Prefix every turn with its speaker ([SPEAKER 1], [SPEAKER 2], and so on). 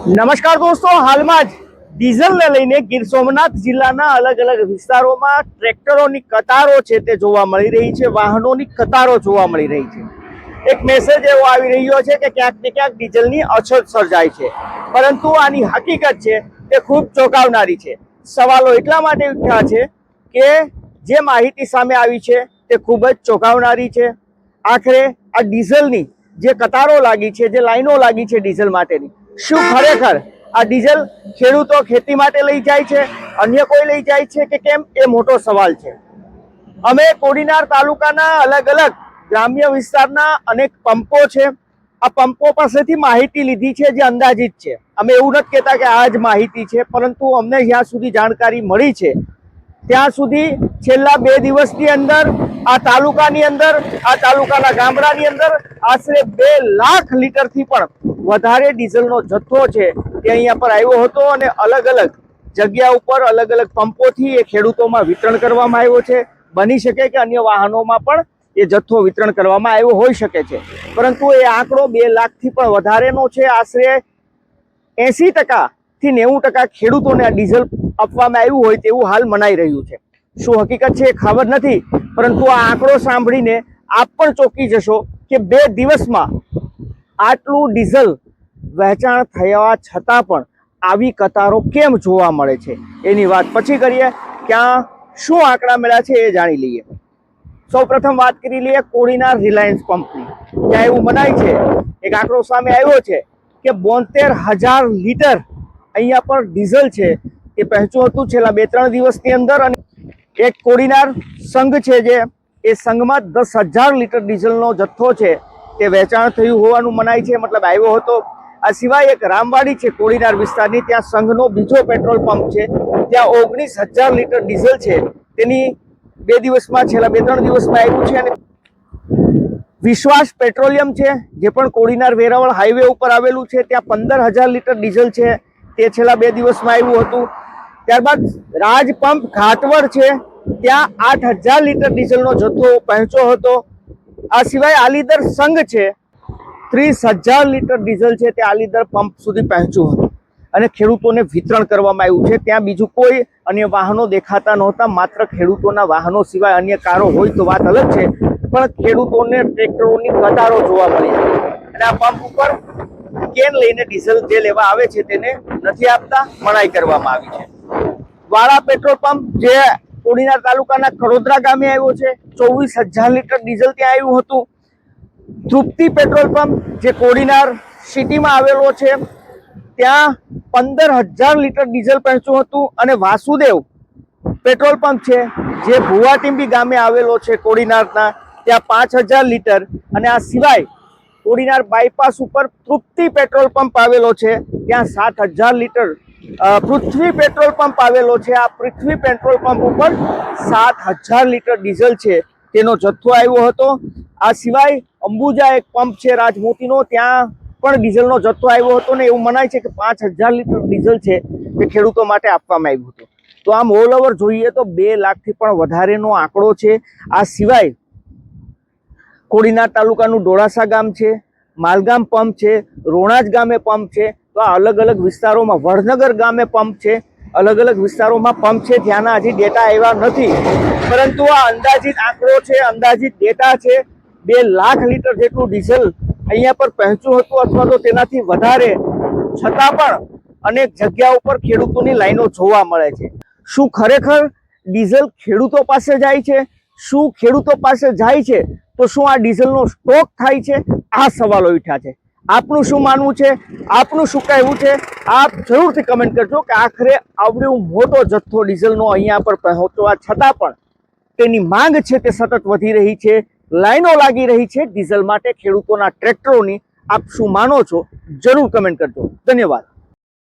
[SPEAKER 1] નમસ્કાર દોસ્તો, હાલમાં જ ડીઝલને લઈને ગીર સોમનાથ જિલ્લાના અલગ અલગ વિસ્તારોમાં ટ્રેક્ટરોની કતારો છે તે જોવા મળી રહી છે, વાહનોની કતારો જોવા મળી રહી છે। એક મેસેજ એવો આવી રહ્યો છે કે ક્યાંક ને ક્યાંક ડીઝલની અછત સર્જાય છે, પરંતુ આની હકીકત છે તે ખૂબ ચોંકાવનારી છે। સવાલો એટલા માટે ઉઠ્યા છે કે જે માહિતી સામે આવી છે તે ખૂબ જ ચોંકાવનારી છે। આખરે આ ડીઝલની જે કતારો લાગી છે, જે લાઈનો લાગી છે ડીઝલ માટેની, શું ખરેખર આ ડીઝલ ખેડૂતો ખેતી માટે લઈ જાય છે, અન્ય કોઈ લઈ જાય છે કે કેમ, એ મોટો સવાલ છે। અમે કોડીનાર તાલુકાના અલગ અલગ ગ્રામ્ય વિસ્તારના અનેક પંપો છે, આ પંપો પાસેથી માહિતી લીધી છે જે અંદાજિત છે। અમે એવું નથી કહેતા કે આ જ માહિતી છે, પરંતુ અમને જ્યાં સુધી જાણકારી મળી છે ત્યાં સુધી છેલ્લા 2 દિવસની અંદર આ તાલુકાની અંદર, આ તાલુકાના ગામડાની અંદર આશરે 2 લાખ લીટરથી પણ વધારે ડીઝલનો જથ્થો છે તે અહીંયા પર આવ્યો હતો અને અલગ અલગ જગ્યા ઉપર અલગ અલગ પંપોથી એ ખેડૂતોમાં વિતરણ કરવામાં આવ્યો છે। બની શકે કે અન્ય વાહનોમાં પણ એ જથ્થો વિતરણ કરવામાં આવ્યો હોઈ શકે છે, પરંતુ એ આંકડો 2 લાખથી પણ વધારેનો છે। આશરે 80% થી 90% ખેડૂતોને આ ડીઝલ આપવામાં આવ્યું હોય તેવું હાલ મનાઈ રહ્યું છે। શું હકીકત છે એ ખબર નથી, પરંતુ આ આંકડો સાંભળીને આપ પણ ચોંકી જશો કે 2 દિવસમાં આટલું ડીઝલ વહેંચાણ થયા છતાં પણ આવી કતારો કેમ જોવા મળે છે, એની વાત પછી કરીએ। ક્યાં શું આંકડા મળ્યા છે એ જાણી લઈએ। સૌપ્રથમ વાત કરી લઈએ કોડીનાર રિલાયન્સ પંપની। ત્યાં એવું મનાય છે, એક આંકડો સામે આવ્યો છે કે 72,000 લીટર અહીંયા પર ડીઝલ છે એ પહોંચ્યું હતું છેલ્લા 2-3 દિવસની અંદર। અને એક કોડીનાર સંઘ છે જે એ સંઘમાં 10,000 લીટર ડીઝલનો જથ્થો છે તે વેચાણ થયું હોવાનું મનાય છે, મતલબ આવ્યો હતો। આ સિવાય એક રામવાડી છે કોડીનાર વિસ્તારની, ત્યાં સંઘનો બીજો પેટ્રોલ પંપ છે, ત્યાં 19,000 લીટર ડીઝલ છે તેની 2 દિવસમાં, છેલ્લા 2-3 દિવસમાં આવ્યું છે। અને વિશ્વાસ પેટ્રોલિયમ છે જે પણ કોડીનાર વેરાવળ હાઈવે ઉપર આવેલું છે, ત્યાં 15,000 લીટર ડીઝલ છે તે છેલ્લા 2 દિવસમાં આવ્યું હતું। ત્યારબાદ રાજ પંપ ઘાટવડ છે, ત્યાં 8,000 લીટર ડીઝલનો જથ્થો પહોંચ્યો હતો। આ સિવાય આલીદર સંઘ છે, 30,000 લીટર ડીઝલ છે તે આલીદર પંપ સુધી પહોંચ્યું હતું અને ખેડૂતોને વિતરણ કરવામાં આવ્યું છે। ત્યાં બીજું કોઈ અન્ય વાહનો દેખાતા નહોતા, માત્ર ખેડૂતોના વાહનો સિવાય અન્ય કારો હોય તો વાત અલગ છે, પણ ખેડૂતોને ટ્રેક્ટરોની કતારો જોવા મળી છે। અને આ પંપ ઉપર કેન લઈને ડીઝલ જે લેવા આવે છે તેને નથી આપતા, મનાઈ કરવામાં આવી છે। વાળા પેટ્રોલ પંપ જે કોડીનાર તાલુકાના ખડોદરા ગામે આવ્યો છે, 24,000 લીટર ડીઝલ ત્યાં આવ્યું હતું। તૃપ્તિ પેટ્રોલ પંપ જે કોડીનાર સિટીમાં આવેલો છે, ત્યાં 15,000 લીટર ડીઝલ પહોંચ્યું હતું। અને વાસુદેવ પેટ્રોલ પંપ છે જે ભુવાટીંબી ગામે આવેલો છે કોડીનારના, ત્યાં 5,000 લીટર। અને આ સિવાય કોડીનાર બાયપાસ ઉપર તૃપ્તિ પેટ્રોલ પંપ આવેલો છે, ત્યાં 7,000 લીટર પૃથ્વી પેટ્રોલ પંપ આવેલો છે, આ પૃથ્વી પેટ્રોલ પંપ ઉપર 7,000 લીટર ડીઝલ છે તેનો જથ્થો આવ્યો હતો। આ સિવાય અંબુજા એક પંપ છે રાજમોતીનો, ત્યાં પણ ડીઝલનો જથ્થો આવ્યો હતો ને એવું મનાય છે કે 5,000 લીટર ડીઝલ છે તે ખેડૂતો માટે આપવામાં આવ્યું હતું। તો આમ ઓલ ઓવર જોઈએ તો 2 લાખથી પણ વધારેનો આંકડો છે। આ સિવાય કોડીનાર તાલુકાનું ડોળાસા ગામ છે, માલગામ પંપ છે, રોણાજ ગામે પંપ છે, તો આ અલગ અલગ વિસ્તારોમાં, વડનગર ગામે પંપ છે, અલગ અલગ વિસ્તારોમાં પંપ છે, ત્યાંના હજી ડેટા આવ્યા નથી, પરંતુ આ અંદાજિત આંકડો છે, અંદાજિત ડેટા છે। 2 લાખ લીટર જેટલું ડીઝલ અહીંયા પર પહોંચ્યું હતું અથવા તો તેનાથી વધારે, છતાં પણ અનેક જગ્યા ઉપર ખેડૂતોની લાઈનો જોવા મળે છે। શું ખરેખર ડીઝલ ખેડૂતો પાસે જાય છે? શું ખેડૂતો પાસે જાય છે તો શું આ ડીઝલનો સ્ટોક થાય છે? આ સવાલો ઉઠ્યા છે। આપનું શું માનવું છે? આપનું શું કહેવું છે? આપ જરૂરથી કમેન્ટ કરજો કે આખરે આવડો મોટો જથ્થો ડીઝલનો અહીંયા પર પહોંચવા છતાં પણ તેની માંગ છે તે સતત વધી રહી છે, લાઈનો લાગી રહી છે ડીઝલ માટે ખેડૂતોના ટ્રેક્ટરોની। આપ શું માનો છો? જરૂર કમેન્ટ કરજો। ધન્યવાદ।